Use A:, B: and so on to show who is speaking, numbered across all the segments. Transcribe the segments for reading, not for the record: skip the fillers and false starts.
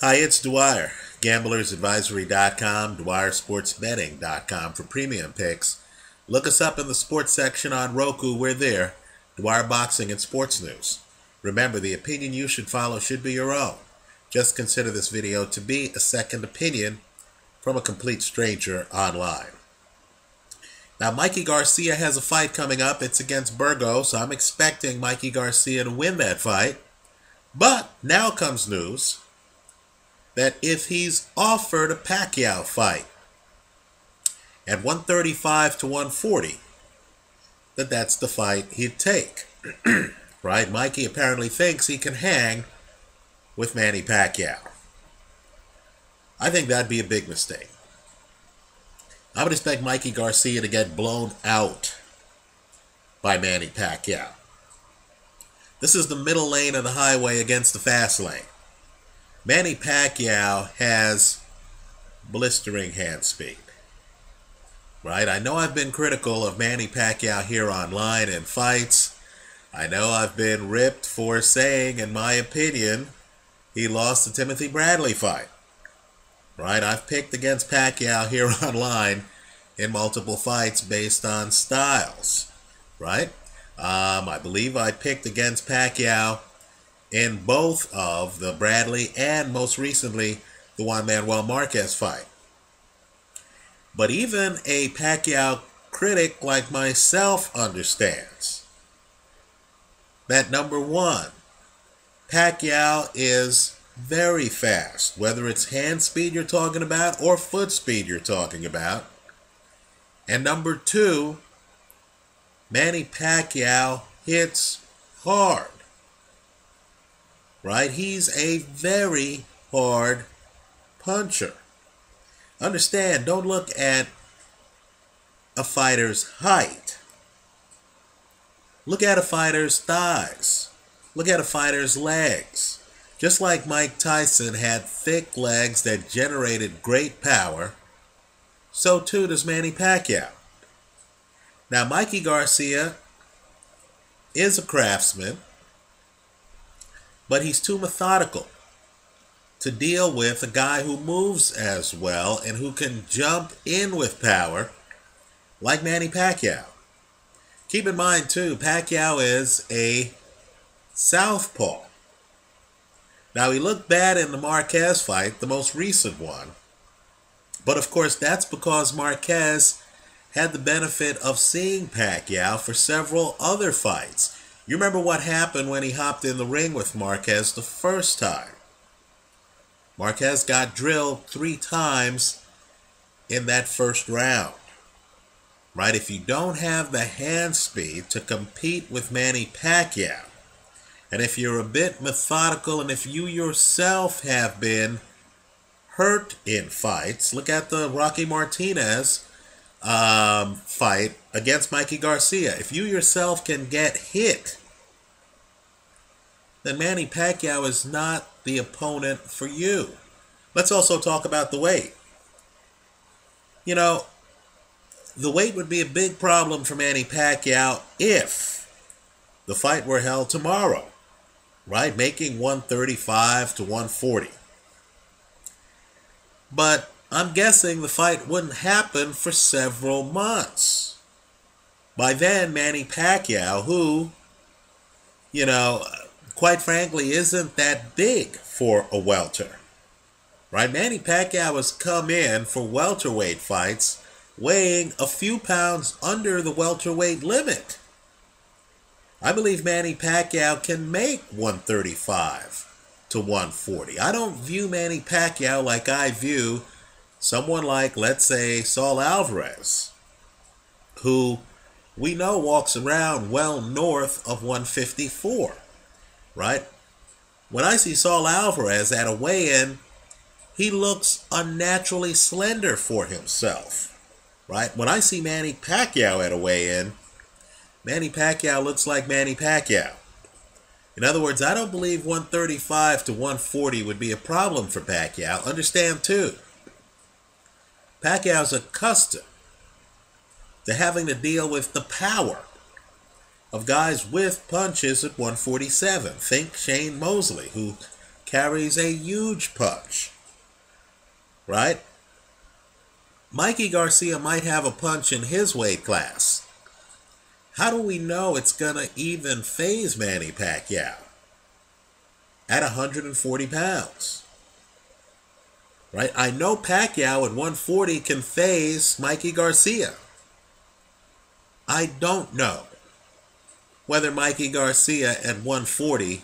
A: Hi, it's Dwyer, gamblersadvisory.com, dwyersportsbetting.com for premium picks. Look us up in the sports section on Roku. We're there. Dwyer Boxing and Sports News. Remember, the opinion you should follow should be your own. Just consider this video to be a second opinion from a complete stranger online. Now, Mikey Garcia has a fight coming up. It's against Burgos. I'm expecting Mikey Garcia to win that fight. But now comes news that if he's offered a Pacquiao fight at 135 to 140, that's the fight he'd take. Right? Mikey apparently thinks he can hang with Manny Pacquiao. I think that'd be a big mistake. I would expect Mikey Garcia to get blown out by Manny Pacquiao. This is the middle lane of the highway against the fast lane. Manny Pacquiao has blistering hand speed. Right? I know I've been critical of Manny Pacquiao here online in fights. I know I've been ripped for saying, in my opinion, he lost the Timothy Bradley fight. Right? I've picked against Pacquiao here online in multiple fights based on styles. Right? I believe I picked against Pacquiao in both of the Bradley and most recently the Juan Manuel Marquez fight. But even a Pacquiao critic like myself understands that, number one, Pacquiao is very fast, whether it's hand speed you're talking about or foot speed you're talking about. And number two, Manny Pacquiao hits hard. Right? He's a very hard puncher. Understand, don't look at a fighter's height. Look at a fighter's thighs. Look at a fighter's legs. Just like Mike Tyson had thick legs that generated great power, so too does Manny Pacquiao. Now, Mikey Garcia is a craftsman, but he's too methodical to deal with a guy who moves as well and who can jump in with power like Manny Pacquiao. Keep in mind, too, Pacquiao is a southpaw. Now, he looked bad in the Marquez fight, the most recent one. But, of course, that's because Marquez had the benefit of seeing Pacquiao for several other fights. You remember what happened when he hopped in the ring with Marquez the first time. Marquez got drilled 3 times in that first round. Right? If you don't have the hand speed to compete with Manny Pacquiao, and if you're a bit methodical, and if you yourself have been hurt in fights, look at the Rocky Martinez fight against Mikey Garcia. If you yourself can get hit, then Manny Pacquiao is not the opponent for you. Let's also talk about the weight. You know, the weight would be a big problem for Manny Pacquiao if the fight were held tomorrow, right? Making 135 to 140. But I'm guessing the fight wouldn't happen for several months. By then, Manny Pacquiao, who, quite frankly, isn't that big for a welter. Right? Manny Pacquiao has come in for welterweight fights weighing a few pounds under the welterweight limit. I believe Manny Pacquiao can make 135 to 140. I don't view Manny Pacquiao like I view someone like, let's say, Saul Alvarez, who we know walks around well north of 154, right? When I see Saul Alvarez at a weigh-in, he looks unnaturally slender for himself, right? When I see Manny Pacquiao at a weigh-in, Manny Pacquiao looks like Manny Pacquiao. In other words, I don't believe 135 to 140 would be a problem for Pacquiao. Understand, too, Pacquiao's accustomed to having to deal with the power of guys with punches at 147. Think Shane Mosley, who carries a huge punch, right? Mikey Garcia might have a punch in his weight class. How do we know it's going to even faze Manny Pacquiao at 140 pounds? Right? I know Pacquiao at 140 can faze Mikey Garcia. I don't know whether Mikey Garcia at 140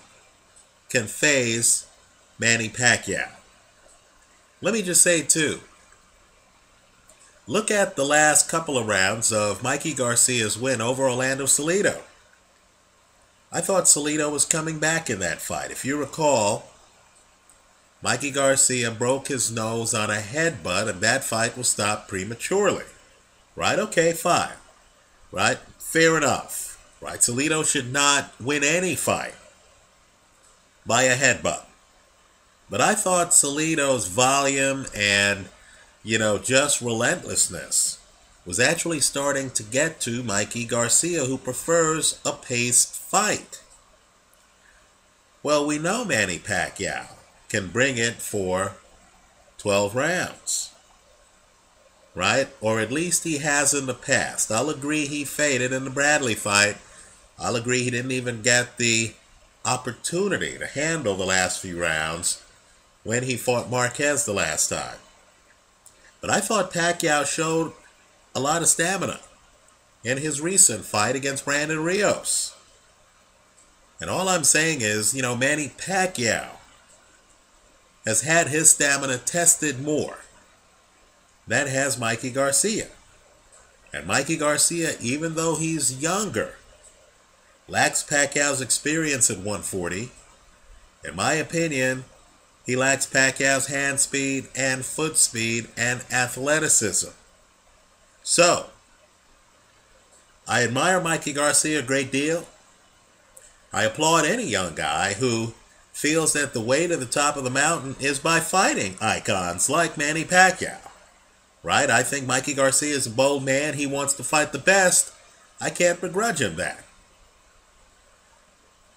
A: can faze Manny Pacquiao. Let me just say, too, look at the last couple of rounds of Mikey Garcia's win over Orlando Salido. I thought Salido was coming back in that fight. If you recall, Mikey Garcia broke his nose on a headbutt, and that fight was stopped prematurely. Right? Okay, fine. Right? Fair enough. Right? Salido should not win any fight by a headbutt. But I thought Salido's volume and, just relentlessness was actually starting to get to Mikey Garcia, who prefers a paced fight. Well, we know Manny Pacquiao can bring it for 12 rounds, right? Or at least he has in the past. I'll agree he faded in the Bradley fight. I'll agree he didn't even get the opportunity to handle the last few rounds when he fought Marquez the last time. But I thought Pacquiao showed a lot of stamina in his recent fight against Brandon Rios. And all I'm saying is, Manny Pacquiao has had his stamina tested more than has Mikey Garcia. And Mikey Garcia, even though he's younger, lacks Pacquiao's experience at 140. In my opinion, he lacks Pacquiao's hand speed and foot speed and athleticism. So, I admire Mikey Garcia a great deal. I applaud any young guy who feels that the way to the top of the mountain is by fighting icons like Manny Pacquiao. Right? I think Mikey Garcia is a bold man. He wants to fight the best. I can't begrudge him that.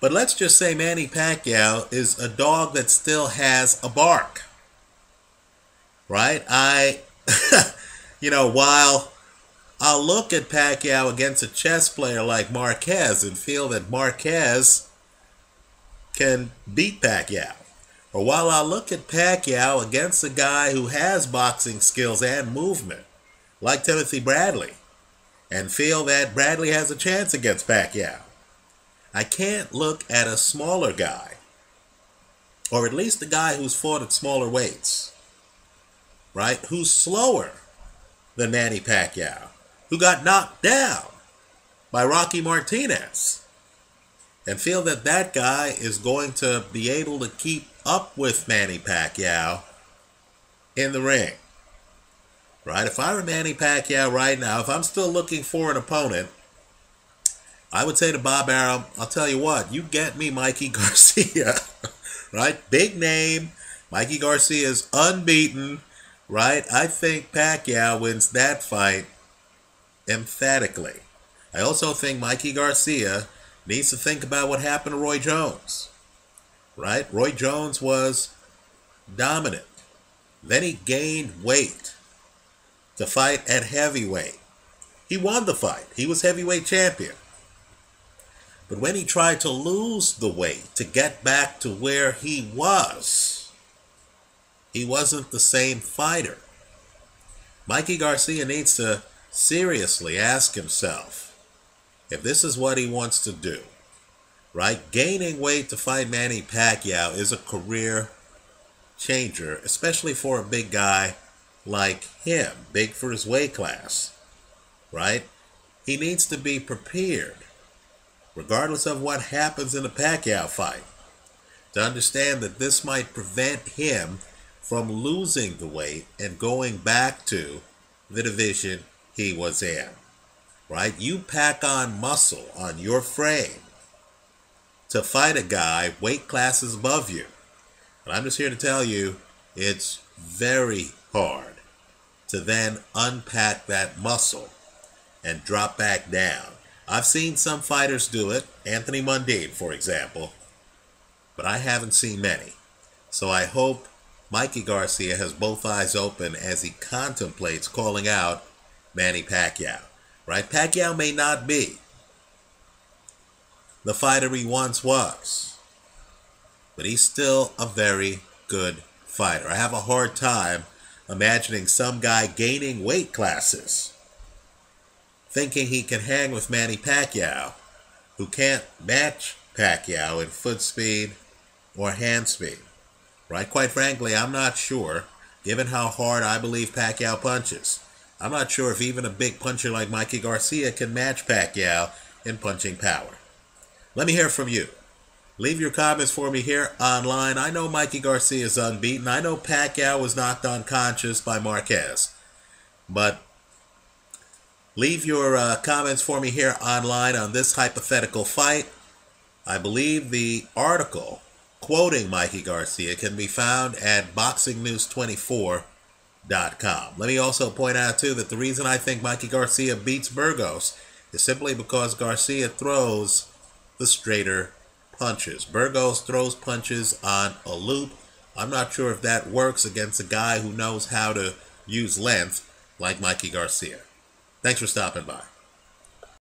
A: But let's just say Manny Pacquiao is a dog that still has a bark. Right? While I'll look at Pacquiao against a chess player like Marquez and feel that Marquez can beat Pacquiao. Or while I'll look at Pacquiao against a guy who has boxing skills and movement, like Timothy Bradley, and feel that Bradley has a chance against Pacquiao, I can't look at a smaller guy, or at least a guy who's fought at smaller weights, right, who's slower than Manny Pacquiao, who got knocked down by Rocky Martinez, and feel that that guy is going to be able to keep up with Manny Pacquiao in the ring. Right? If I were Manny Pacquiao right now, if I'm still looking for an opponent, I would say to Bob Arum, I'll tell you what, you get me Mikey Garcia. Right? Big name. Mikey Garcia is unbeaten. Right? I think Pacquiao wins that fight emphatically. I also think Mikey Garcia needs to think about what happened to Roy Jones. Right? Roy Jones was dominant. Then he gained weight to fight at heavyweight. He won the fight. He was heavyweight champion. But when he tried to lose the weight to get back to where he wasn't the same fighter. Mikey Garcia needs to seriously ask himself if this is what he wants to do. Right? Gaining weight to fight Manny Pacquiao is a career changer, especially for a big guy like him, big for his weight class. Right? He needs to be prepared, regardless of what happens in the Pacquiao fight, to understand that this might prevent him from losing the weight and going back to the division he was in. Right? You pack on muscle on your frame to fight a guy weight classes above you. And I'm just here to tell you, it's very hard to then unpack that muscle and drop back down. I've seen some fighters do it, Anthony Mundine, for example, but I haven't seen many. So I hope Mikey Garcia has both eyes open as he contemplates calling out Manny Pacquiao. Right? Pacquiao may not be the fighter he once was, but he's still a very good fighter. I have a hard time imagining some guy gaining weight classes thinking he can hang with Manny Pacquiao, who can't match Pacquiao in foot speed or hand speed. Right? Quite frankly, I'm not sure, given how hard I believe Pacquiao punches. I'm not sure if even a big puncher like Mikey Garcia can match Pacquiao in punching power. Let me hear from you. Leave your comments for me here online. I know Mikey Garcia is unbeaten. I know Pacquiao was knocked unconscious by Marquez. But leave your comments for me here online on this hypothetical fight. I believe the article quoting Mikey Garcia can be found at boxingnews24.com. Let me also point out, too, that the reason I think Mikey Garcia beats Burgos is simply because Garcia throws the straighter punches. Burgos throws punches on a loop. I'm not sure if that works against a guy who knows how to use length like Mikey Garcia. Thanks for stopping by.